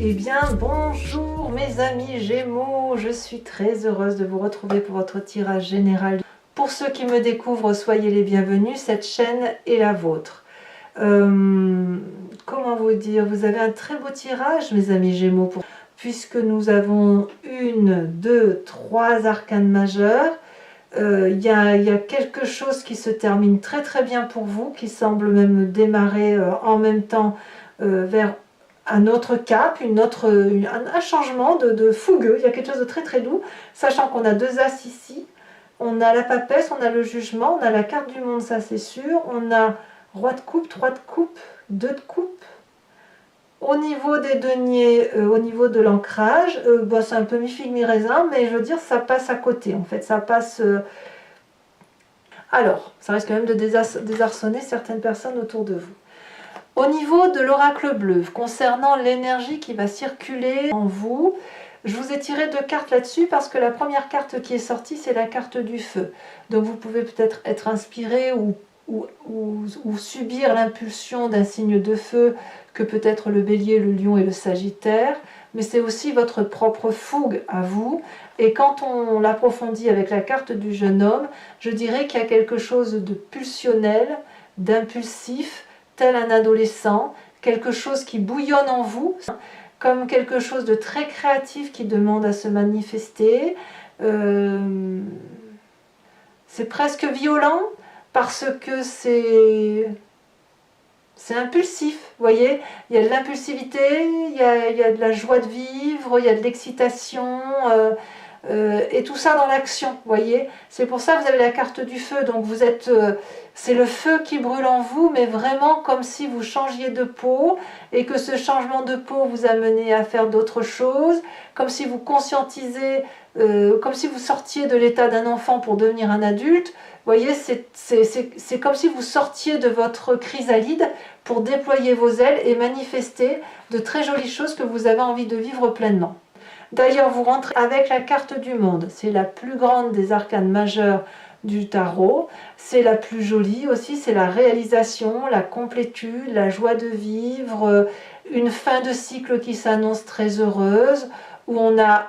Eh bien, bonjour mes amis Gémeaux, je suis très heureuse de vous retrouver pour votre tirage général. Pour ceux qui me découvrent, soyez les bienvenus, cette chaîne est la vôtre. Comment vous dire, vous avez un très beau tirage mes amis Gémeaux, puisque nous avons une, deux, trois arcanes majeures. Il y a quelque chose qui se termine très très bien pour vous, qui semble même démarrer en même temps vers un autre cap, un changement de fougueux. Il y a quelque chose de très très doux, sachant qu'on a deux as ici, on a la papesse, on a le jugement, on a la carte du monde, ça c'est sûr, on a roi de coupe, 3 de coupe, 2 de coupe. Au niveau des deniers, au niveau de l'ancrage, c'est un peu mi-figue mi-raisin, mais je veux dire, ça passe à côté, en fait, ça passe... Alors, ça risque quand même de désarçonner certaines personnes autour de vous. Au niveau de l'oracle bleu, concernant l'énergie qui va circuler en vous, je vous ai tiré deux cartes là-dessus parce que la première carte qui est sortie, c'est la carte du feu. Donc vous pouvez peut-être être inspiré ou subir l'impulsion d'un signe de feu que peut être le bélier, le lion et le sagittaire, mais c'est aussi votre propre fougue à vous. Et quand on l'approfondit avec la carte du jeune homme, je dirais qu'il y a quelque chose de pulsionnel, d'impulsif, tel un adolescent, quelque chose qui bouillonne en vous, comme quelque chose de très créatif qui demande à se manifester. C'est presque violent parce que c'est impulsif, vous voyez, il y a de l'impulsivité, il y a de la joie de vivre, il y a de l'excitation, et tout ça dans l'action, vous voyez. C'est pour ça que vous avez la carte du feu, donc vous êtes, c'est le feu qui brûle en vous, mais vraiment comme si vous changiez de peau, et que ce changement de peau vous amenait à faire d'autres choses, comme si vous conscientisez, comme si vous sortiez de l'état d'un enfant pour devenir un adulte. Vous voyez, c'est comme si vous sortiez de votre chrysalide pour déployer vos ailes et manifester de très jolies choses que vous avez envie de vivre pleinement. D'ailleurs, vous rentrez avec la carte du monde. C'est la plus grande des arcanes majeures du tarot. C'est la plus jolie aussi. C'est la réalisation, la complétude, la joie de vivre, une fin de cycle qui s'annonce très heureuse, où on a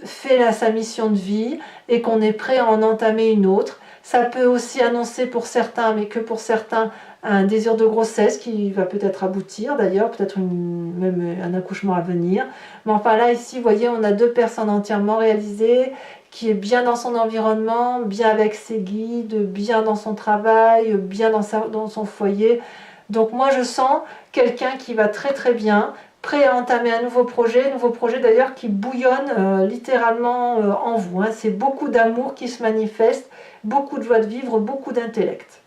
fait sa mission de vie et qu'on est prêt à en entamer une autre. Ça peut aussi annoncer pour certains, mais que pour certains, un désir de grossesse qui va peut-être aboutir d'ailleurs, peut-être même un accouchement à venir. Mais enfin là, ici, vous voyez, on a deux personnes entièrement réalisées, qui est bien dans son environnement, bien avec ses guides, bien dans son travail, bien dans son foyer. Donc moi, je sens quelqu'un qui va très très bien, prêt à entamer un nouveau projet d'ailleurs qui bouillonne littéralement en vous. Hein. C'est beaucoup d'amour qui se manifeste, beaucoup de joie de vivre, beaucoup d'intellect.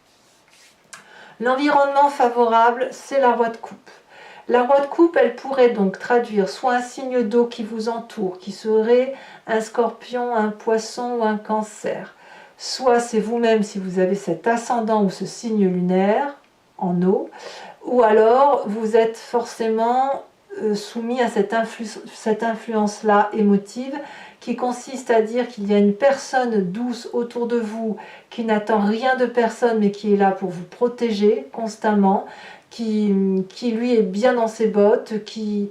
L'environnement favorable, c'est la roi de coupe. La roi de coupe, elle pourrait donc traduire soit un signe d'eau qui vous entoure, qui serait un scorpion, un poisson ou un cancer. Soit c'est vous-même si vous avez cet ascendant ou ce signe lunaire en eau, ou alors vous êtes forcément soumis à cette influence-là émotive qui consiste à dire qu'il y a une personne douce autour de vous qui n'attend rien de personne mais qui est là pour vous protéger constamment, qui lui est bien dans ses bottes, qui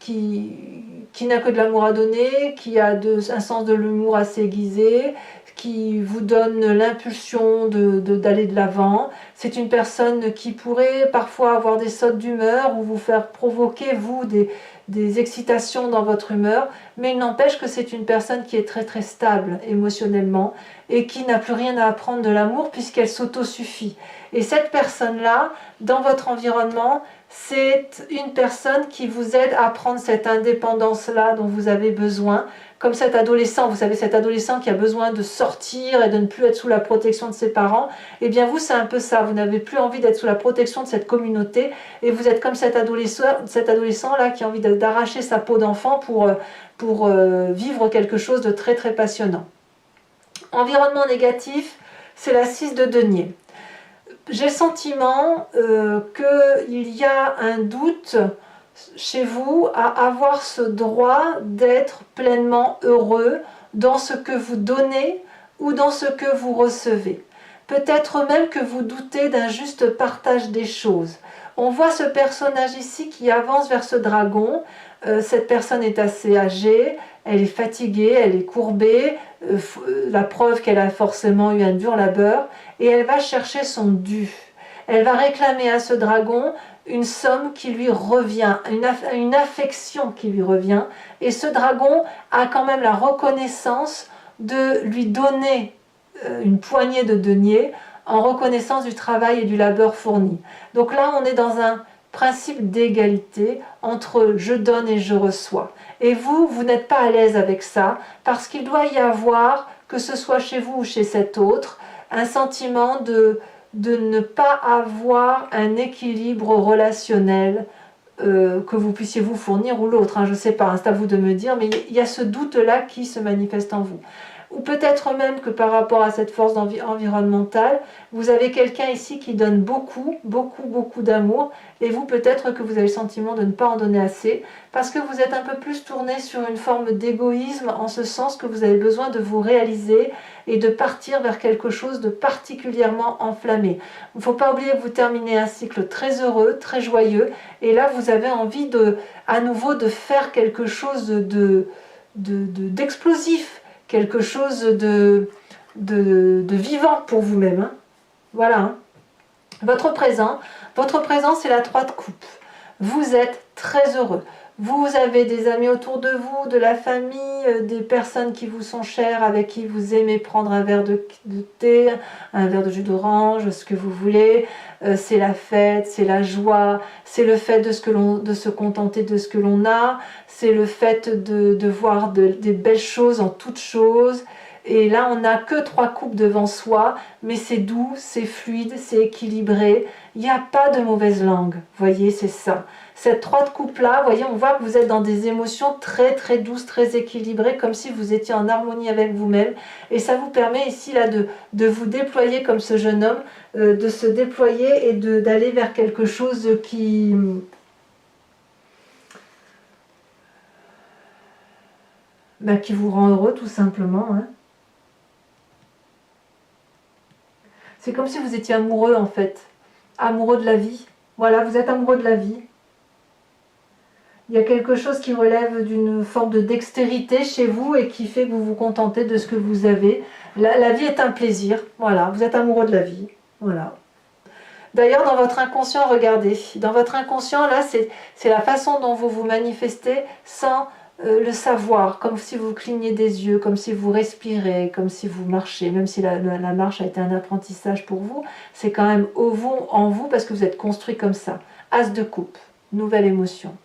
n'a que de l'amour à donner, qui a un sens de l'humour assez aiguisé, qui vous donne l'impulsion d'aller de l'avant. C'est une personne qui pourrait parfois avoir des sautes d'humeur ou vous faire provoquer, vous, des excitations dans votre humeur, mais il n'empêche que c'est une personne qui est très très stable émotionnellement et qui n'a plus rien à apprendre de l'amour puisqu'elle s'autosuffit. Et cette personne-là, dans votre environnement, c'est une personne qui vous aide à prendre cette indépendance-là dont vous avez besoin, comme cet adolescent, vous savez, cet adolescent qui a besoin de sortir et de ne plus être sous la protection de ses parents, et bien vous, c'est un peu ça, vous n'avez plus envie d'être sous la protection de cette communauté, et vous êtes comme cet adolescent-là qui a envie d'arracher sa peau d'enfant pour vivre quelque chose de très très passionnant. Environnement négatif, c'est la 6 de denier. J'ai le sentiment qu'il y a un doute chez vous à avoir ce droit d'être pleinement heureux dans ce que vous donnez ou dans ce que vous recevez. Peut-être même que vous doutez d'un juste partage des choses. On voit ce personnage ici qui avance vers ce dragon. Cette personne est assez âgée, elle est fatiguée, elle est courbée, la preuve qu'elle a forcément eu un dur labeur, et elle va chercher son dû. Elle va réclamer à ce dragon une somme qui lui revient, une affection qui lui revient, et ce dragon a quand même la reconnaissance de lui donner une poignée de deniers en reconnaissance du travail et du labeur fourni. Donc là, on est dans un principe d'égalité entre je donne et je reçois. Et vous n'êtes pas à l'aise avec ça, parce qu'il doit y avoir, que ce soit chez vous ou chez cet autre, un sentiment de ne pas avoir un équilibre relationnel, que vous puissiez vous fournir ou l'autre, hein, je ne sais pas, hein, c'est à vous de me dire, mais il y a ce doute-là qui se manifeste en vous. Ou peut-être même que par rapport à cette force environnementale, vous avez quelqu'un ici qui donne beaucoup, beaucoup, beaucoup d'amour, et vous peut-être que vous avez le sentiment de ne pas en donner assez, parce que vous êtes un peu plus tourné sur une forme d'égoïsme, en ce sens que vous avez besoin de vous réaliser et de partir vers quelque chose de particulièrement enflammé. Il ne faut pas oublier que vous terminez un cycle très heureux, très joyeux, et là vous avez envie à nouveau de faire quelque chose d'explosif, quelque chose de vivant pour vous-même. Hein. Voilà. Hein. Votre présent, c'est la 3 de coupe. Vous êtes très heureux. Vous avez des amis autour de vous, de la famille, des personnes qui vous sont chères, avec qui vous aimez prendre un verre de thé, un verre de jus d'orange, ce que vous voulez. C'est la fête, c'est la joie, c'est le fait de se contenter de ce que l'on a, c'est le fait de voir des belles choses en toutes choses. Et là, on n'a que 3 coupes devant soi, mais c'est doux, c'est fluide, c'est équilibré. Il n'y a pas de mauvaise langue. Vous voyez, c'est ça. Cette 3 de coupe-là, vous voyez, on voit que vous êtes dans des émotions très, très douces, très équilibrées, comme si vous étiez en harmonie avec vous-même. Et ça vous permet ici là, de vous déployer comme ce jeune homme, de se déployer et d'aller vers quelque chose qui vous rend heureux, tout simplement. Hein. C'est comme si vous étiez amoureux, en fait. Amoureux de la vie. Voilà, vous êtes amoureux de la vie. Il y a quelque chose qui relève d'une forme de dextérité chez vous et qui fait que vous vous contentez de ce que vous avez. La vie est un plaisir. Voilà, vous êtes amoureux de la vie. Voilà. D'ailleurs, dans votre inconscient, regardez. Dans votre inconscient, là, c'est la façon dont vous vous manifestez sans le savoir, comme si vous cligniez des yeux, comme si vous respirez, comme si vous marchez, même si la marche a été un apprentissage pour vous, c'est quand même en vous parce que vous êtes construit comme ça. As de coupe, nouvelle émotion.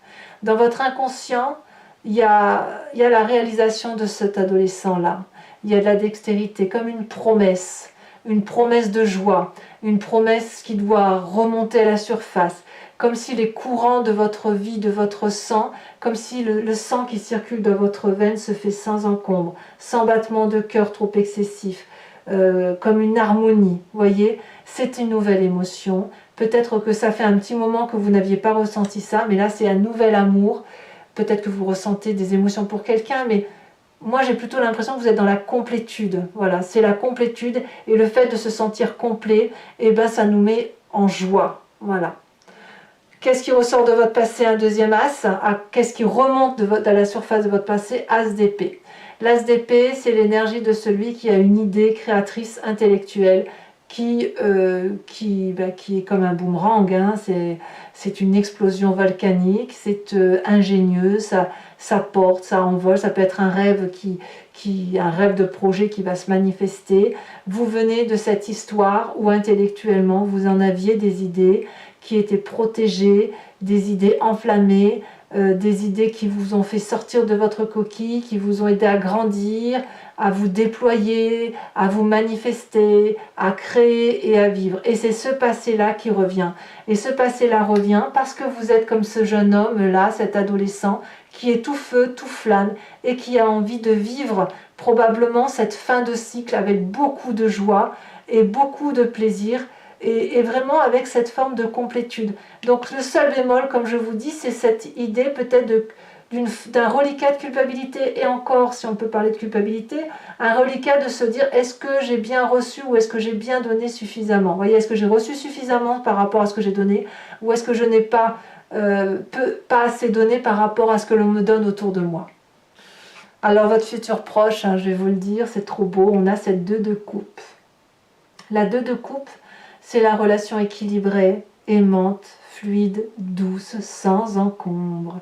Dans votre inconscient, il y a la réalisation de cet adolescent-là. Il y a de la dextérité, comme une promesse de joie, une promesse qui doit remonter à la surface, comme si les courants de votre vie, de votre sang, comme si le sang qui circule dans votre veine se fait sans encombre, sans battement de cœur trop excessif, comme une harmonie, voyez, c'est une nouvelle émotion. Peut-être que ça fait un petit moment que vous n'aviez pas ressenti ça, mais là c'est un nouvel amour. Peut-être que vous ressentez des émotions pour quelqu'un, mais moi j'ai plutôt l'impression que vous êtes dans la complétude. Voilà, c'est la complétude, et le fait de se sentir complet, eh ben, ça nous met en joie. Voilà. Qu'est-ce qui ressort de votre passé? Un deuxième as. Qu'est-ce qui remonte à la surface de votre passé? As d'épée. L'as d'épée, c'est l'énergie de celui qui a une idée créatrice intellectuelle qui est comme un boomerang. Hein. C'est une explosion volcanique, c'est ingénieux, ça porte, ça envole, ça peut être un rêve un rêve de projet qui va se manifester. Vous venez de cette histoire où intellectuellement vous en aviez des idées qui étaient protégées, des idées enflammées, des idées qui vous ont fait sortir de votre coquille, qui vous ont aidé à grandir, à vous déployer, à vous manifester, à créer et à vivre. Et c'est ce passé-là qui revient. Et ce passé-là revient parce que vous êtes comme ce jeune homme-là, cet adolescent, qui est tout feu, tout flamme, et qui a envie de vivre probablement cette fin de cycle avec beaucoup de joie et beaucoup de plaisir, et vraiment avec cette forme de complétude. Donc le seul bémol, comme je vous dis, c'est cette idée peut-être d'un reliquat de culpabilité, et encore, si on peut parler de culpabilité, un reliquat de se dire, est-ce que j'ai bien reçu ou est-ce que j'ai bien donné suffisamment? Vous voyez, est-ce que j'ai reçu suffisamment par rapport à ce que j'ai donné, ou est-ce que je n'ai pas, pas assez donné par rapport à ce que l'on me donne autour de moi? Alors votre futur proche, hein, je vais vous le dire, c'est trop beau, on a cette 2 de coupe. La 2 de coupe, c'est la relation équilibrée, aimante, fluide, douce, sans encombre.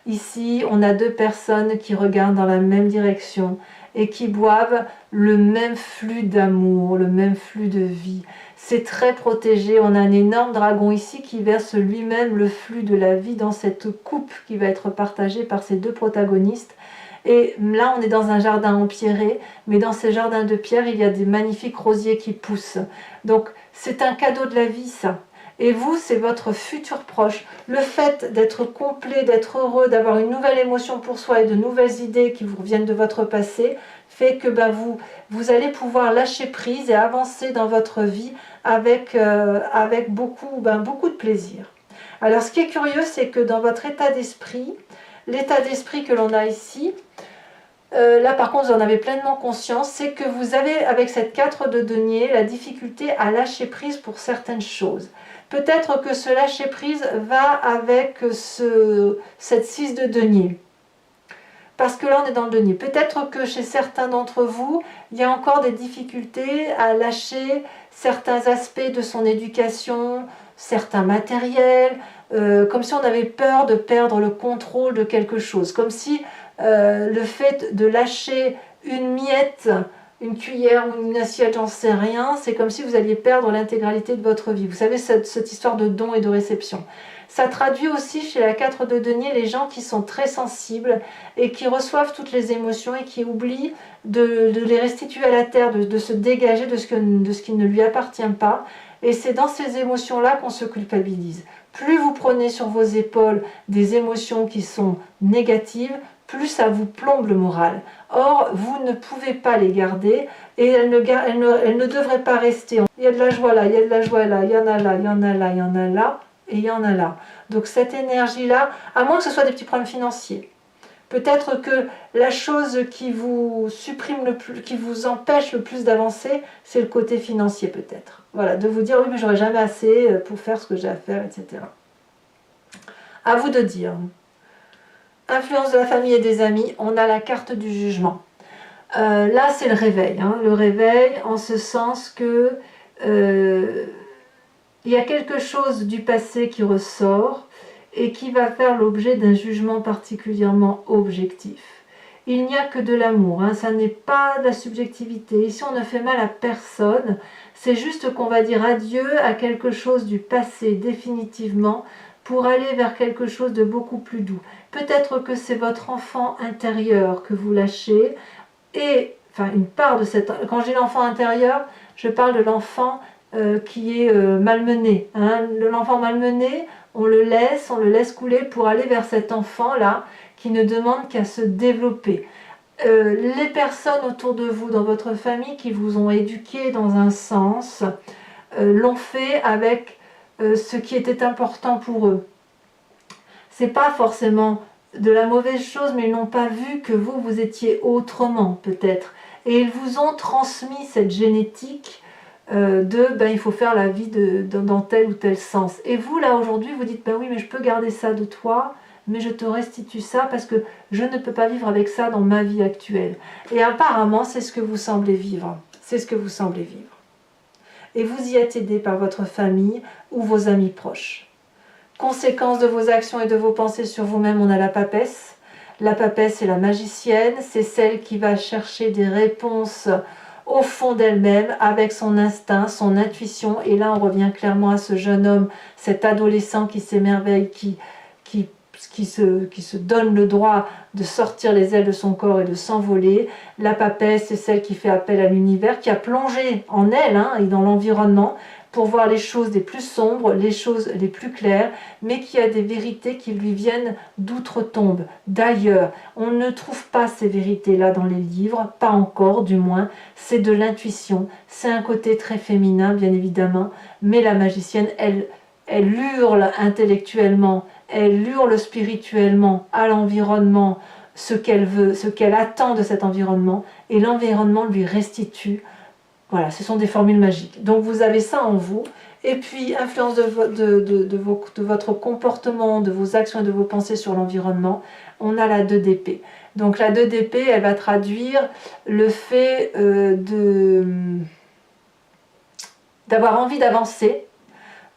Ici, on a 2 personnes qui regardent dans la même direction et qui boivent le même flux d'amour, le même flux de vie. C'est très protégé, on a un énorme dragon ici qui verse lui-même le flux de la vie dans cette coupe qui va être partagée par ces 2 protagonistes. Et là, on est dans un jardin empierré, mais dans ces jardins de pierre, il y a des magnifiques rosiers qui poussent. Donc, c'est un cadeau de la vie, ça. Et vous, c'est votre futur proche. Le fait d'être complet, d'être heureux, d'avoir une nouvelle émotion pour soi et de nouvelles idées qui vous reviennent de votre passé, fait que vous allez pouvoir lâcher prise et avancer dans votre vie avec beaucoup de plaisir. Alors, ce qui est curieux, c'est que dans votre état d'esprit, l'état d'esprit que l'on a ici, là par contre vous en avez pleinement conscience, c'est que vous avez avec cette 4 de denier la difficulté à lâcher prise pour certaines choses. Peut-être que ce lâcher prise va avec cette 6 de denier. Parce que là on est dans le denier. Peut-être que chez certains d'entre vous, il y a encore des difficultés à lâcher certains aspects de son éducation, certains matériels, comme si on avait peur de perdre le contrôle de quelque chose, comme si le fait de lâcher une miette, une cuillère ou une assiette, j'en sais rien, c'est comme si vous alliez perdre l'intégralité de votre vie. Vous savez, cette histoire de don et de réception. Ça traduit aussi chez la 4 de denier les gens qui sont très sensibles et qui reçoivent toutes les émotions et qui oublient de les restituer à la terre, de se dégager de ce qui ne lui appartient pas. Et c'est dans ces émotions-là qu'on se culpabilise. Plus vous prenez sur vos épaules des émotions qui sont négatives, plus ça vous plombe le moral. Or, vous ne pouvez pas les garder et elles ne devraient pas rester. Il y a de la joie là, il y a de la joie là, il y en a là, il y en a là, il y en a là et il y en a là. Donc cette énergie-là, à moins que ce soit des petits problèmes financiers, peut-être que la chose qui vous supprime le plus, qui vous empêche le plus d'avancer, c'est le côté financier peut-être. Voilà, de vous dire oui mais j'aurai jamais assez pour faire ce que j'ai à faire, etc. À vous de dire. Influence de la famille et des amis, on a la carte du jugement. Là, c'est le réveil. Hein, le réveil en ce sens que il y a quelque chose du passé qui ressort et qui va faire l'objet d'un jugement particulièrement objectif. Il n'y a que de l'amour, hein, ça n'est pas de la subjectivité. Ici, on ne fait mal à personne. C'est juste qu'on va dire adieu à quelque chose du passé définitivement pour aller vers quelque chose de beaucoup plus doux. Peut-être que c'est votre enfant intérieur que vous lâchez, et enfin une part de cette... Quand je dis l'enfant intérieur, je parle de l'enfant qui est malmené. Hein. L'enfant malmené, on le laisse couler pour aller vers cet enfant-là qui ne demande qu'à se développer. Les personnes autour de vous, dans votre famille, qui vous ont éduqué dans un sens, l'ont fait avec ce qui était important pour eux. C'est pas forcément de la mauvaise chose, mais ils n'ont pas vu que vous étiez autrement peut-être. Et ils vous ont transmis cette génétique il faut faire la vie dans tel ou tel sens. Et vous là aujourd'hui vous dites oui mais je peux garder ça de toi, mais je te restitue ça parce que je ne peux pas vivre avec ça dans ma vie actuelle. Et apparemment c'est ce que vous semblez vivre. C'est ce que vous semblez vivre. Et vous y êtes aidé par votre famille ou vos amis proches. Conséquence de vos actions et de vos pensées sur vous-même, on a la papesse. La papesse, c'est la magicienne, c'est celle qui va chercher des réponses au fond d'elle-même, avec son instinct, son intuition. Et là, on revient clairement à ce jeune homme, cet adolescent qui s'émerveille, qui se donne le droit de sortir les ailes de son corps et de s'envoler. La papesse, c'est celle qui fait appel à l'univers, qui a plongé en elle et dans l'environnement, pour voir les choses les plus sombres, les choses les plus claires, mais qui a des vérités qui lui viennent d'outre-tombe, d'ailleurs. On ne trouve pas ces vérités-là dans les livres, pas encore du moins, c'est de l'intuition, c'est un côté très féminin bien évidemment, mais la magicienne, elle elle hurle intellectuellement, elle hurle spirituellement à l'environnement ce qu'elle veut, ce qu'elle attend de cet environnement, et l'environnement lui restitue. Voilà, ce sont des formules magiques. Donc vous avez ça en vous, et puis influence de votre comportement, de vos actions et de vos pensées sur l'environnement, on a la 2 d'épée. Donc la 2 d'épée, elle va traduire le fait d'avoir envie d'avancer,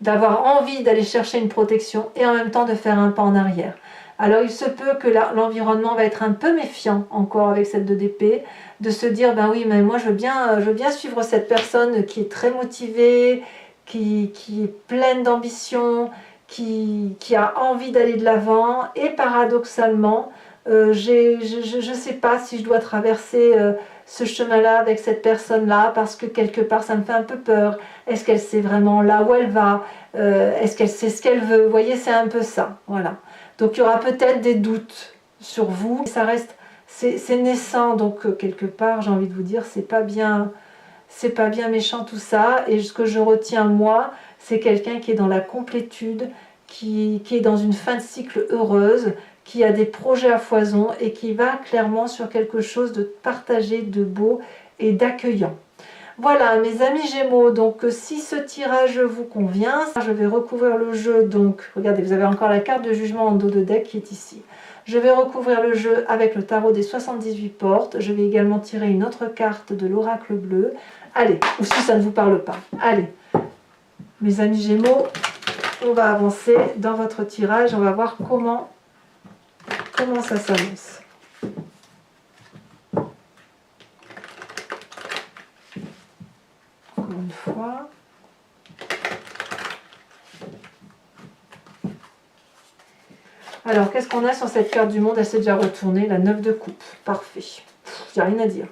d'avoir envie d'aller chercher une protection et en même temps de faire un pas en arrière. Alors il se peut que l'environnement va être un peu méfiant encore avec cette 2 d'épée, de se dire ben oui mais moi je veux bien suivre cette personne qui est très motivée, qui est pleine d'ambition, qui a envie d'aller de l'avant, et paradoxalement je ne sais pas si je dois traverser ce chemin-là avec cette personne-là parce que quelque part ça me fait un peu peur. Est-ce qu'elle sait vraiment là où elle va? Est-ce qu'elle sait ce qu'elle veut? Vous voyez, c'est un peu ça. Voilà. Donc il y aura peut-être des doutes sur vous. Ça reste, c'est naissant, donc quelque part, j'ai envie de vous dire, c'est pas bien méchant tout ça. Et ce que je retiens moi, c'est quelqu'un qui est dans la complétude, qui est dans une fin de cycle heureuse, qui a des projets à foison et qui va clairement sur quelque chose de partagé, de beau et d'accueillant. Voilà mes amis Gémeaux, donc si ce tirage vous convient, je vais recouvrir le jeu, donc regardez, vous avez encore la carte de jugement en dos de deck qui est ici. Je vais recouvrir le jeu avec le tarot des 78 portes, je vais également tirer une autre carte de l'oracle bleu. Allez, ou si ça ne vous parle pas, allez, mes amis Gémeaux, on va avancer dans votre tirage, on va voir comment ça s'annonce. Encore une fois. Alors, qu'est-ce qu'on a sur cette carte du monde? Elle s'est déjà retournée, la 9 de coupe. Parfait. Il n'y a rien à dire.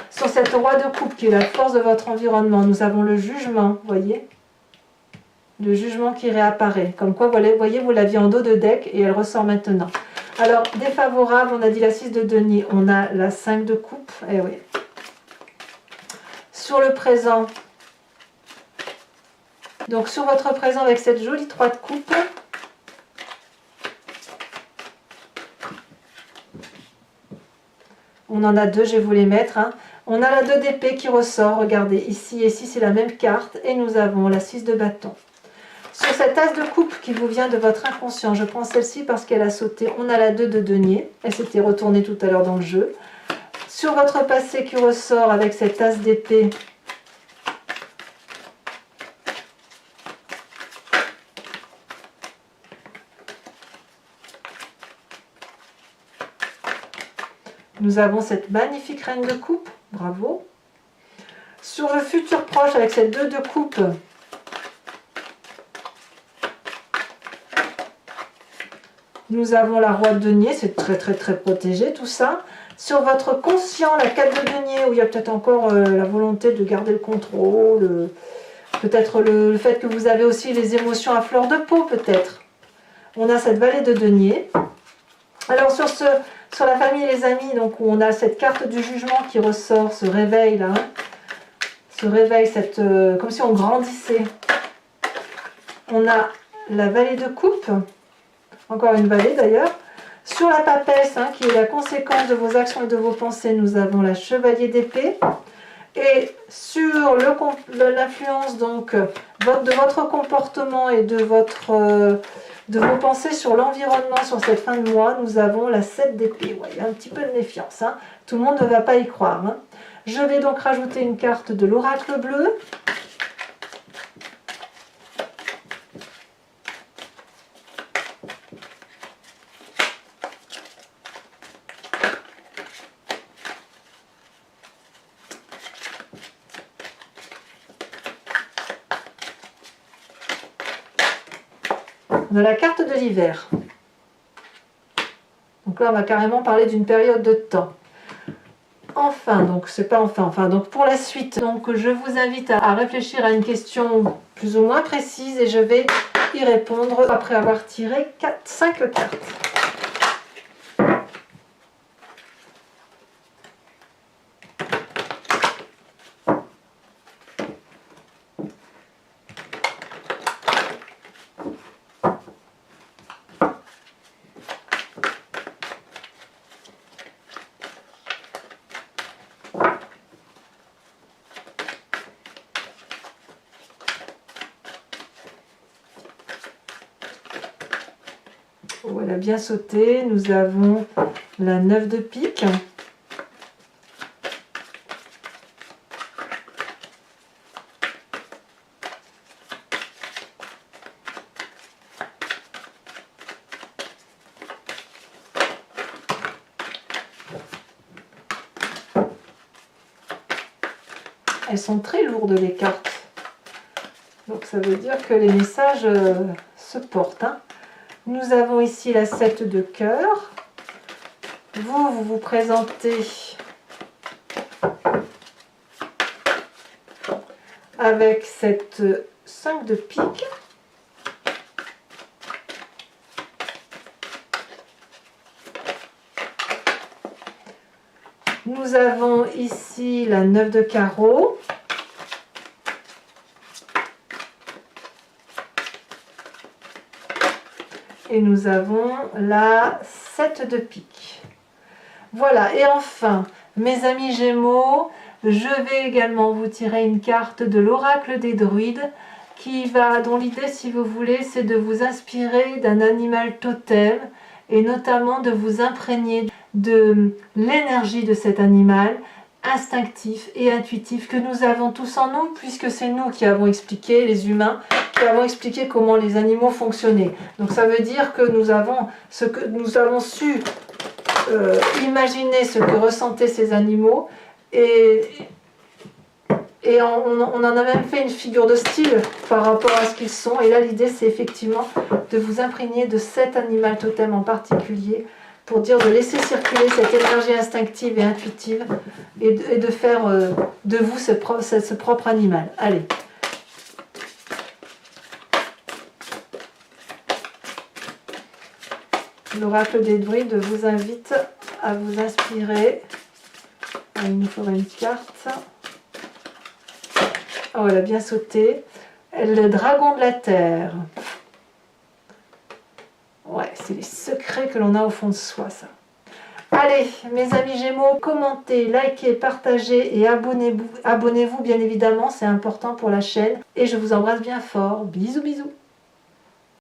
Sur cette roi de coupe, qui est la force de votre environnement, nous avons le jugement, vous voyez? Le jugement qui réapparaît. Comme quoi, vous voyez, vous l'aviez en dos de deck et elle ressort maintenant. Alors, défavorable, on a dit la 6 de denier, on a la 5 de coupe. Eh oui. Sur le présent, donc sur votre présent avec cette jolie 3 de coupe, on en a 2, je vais vous les mettre. Hein. On a la 2 d'épée qui ressort, regardez, ici et ici c'est la même carte, et nous avons la 6 de bâton. Sur cette as de coupe qui vous vient de votre inconscient, je prends celle-ci parce qu'elle a sauté, on a la 2 de denier, elle s'était retournée tout à l'heure dans le jeu. Sur votre passé qui ressort avec cette as d'épée, nous avons cette magnifique reine de coupe, bravo. Sur le futur proche avec cette 2 de coupe, nous avons la roi de denier, c'est très protégé tout ça. Sur votre conscient, la 4 de denier, où il y a peut-être encore la volonté de garder le contrôle, peut-être le fait que vous avez aussi les émotions à fleur de peau, peut-être. On a cette vallée de denier. Alors sur la famille et les amis, donc où on a cette carte du jugement qui ressort, ce réveil là, ce réveil, comme si on grandissait. On a la vallée de coupe, encore une vallée d'ailleurs. Sur la papesse, hein, qui est la conséquence de vos actions et de vos pensées, nous avons la chevalier d'épée. Et sur l'influence donc de votre comportement et de vos pensées sur l'environnement sur cette fin de mois, nous avons la 7 d'épée. Ouais, il y a un petit peu de méfiance, hein. Tout le monde ne va pas y croire. Hein. Je vais donc rajouter une carte de l'oracle bleu. On a la carte de l'hiver. Donc là, on va carrément parler d'une période de temps. Enfin, donc c'est pas enfin, donc pour la suite, donc je vous invite à réfléchir à une question plus ou moins précise et je vais y répondre après avoir tiré 5 cartes. Voilà, bien sauté. Nous avons la 9 de pique. Elles sont très lourdes les cartes. Donc ça veut dire que les messages se portent. Hein. Nous avons ici la 7 de cœur. Vous vous présentez avec cette 5 de pique. Nous avons ici la 9 de carreau. Et nous avons la 7 de pique. Voilà, et enfin, mes amis Gémeaux, je vais également vous tirer une carte de l'oracle des druides dont l'idée, si vous voulez, c'est de vous inspirer d'un animal totem et notamment de vous imprégner de l'énergie de cet animal instinctif et intuitif que nous avons tous en nous, puisque c'est nous qui avons expliqué, les humains, qui avons expliqué comment les animaux fonctionnaient. Donc ça veut dire que nous avons su imaginer ce que ressentaient ces animaux et on en a même fait une figure de style par rapport à ce qu'ils sont. Et là, l'idée, c'est effectivement de vous imprégner de cet animal totem en particulier pour dire de laisser circuler cette énergie instinctive et intuitive et de faire de vous ce propre animal. Allez. L'oracle des druides vous invite à vous inspirer. Il nous faudra une carte. Oh, elle a bien sauté. Le dragon de la terre. Ouais, c'est les secrets que l'on a au fond de soi, ça. Allez, mes amis Gémeaux, commentez, likez, partagez et abonnez-vous bien évidemment, c'est important pour la chaîne. Et je vous embrasse bien fort. Bisous, bisous.